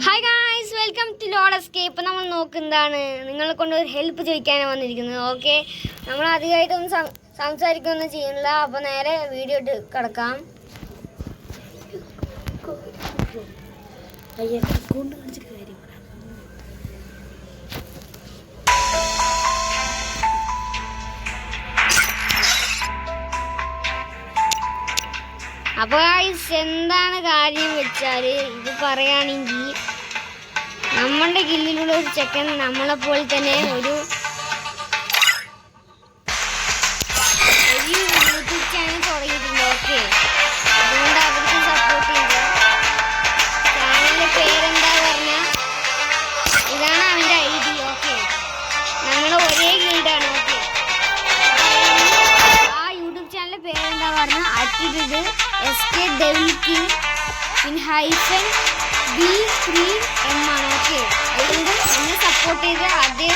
Hi guys, welcome to load escape. നമ്മൾ നോക്കുന്നതാണ് നിങ്ങളെ കൊണ്ട് ഒരു ഹെൽപ്പ് ചോദിക്കാനാണ് വന്നിരിക്കുന്നത്. ഓക്കെ, നമ്മൾ അധികമായിട്ടൊന്നും സംസാരിക്കുകയൊന്നും ചെയ്യുന്നില്ല. അപ്പോൾ നേരെ വീഡിയോ ഇട്ട് കിടക്കാം. അപ്പോൾ ഗായ്സ്, എന്താണ് കാര്യം വെച്ചാൽ, ഇത് പറയുകയാണെങ്കിൽ നമ്മുടെ ഗില്ലിലുള്ള ഒരു ചെക്കൻ നമ്മളെപ്പോലെ തന്നെ ഒരു യൂട്യൂബ് ചാനൽ തുടങ്ങിയിട്ടുണ്ട്. ഓക്കെ, അതുകൊണ്ട് അവർക്ക് സപ്പോർട്ട് ചെയ്യുക. ചാനലിൻ്റെ പേരെന്താ പറഞ്ഞാൽ ഇതാണ് അവൻ്റെ ID. ഓക്കെ, നമ്മൾ ഒരേ ഗിൽഡാണ്. ഓക്കെ, ആ യൂട്യൂബ് ചാനലിൻ്റെ പേരെന്താ പറഞ്ഞാൽ അറ്റിട്യൂഡ് SK Devil King -B3M ആണ്. ഓക്കെ, അതുകൊണ്ട് എന്നെ സപ്പോർട്ട് ചെയ്ത് അതേ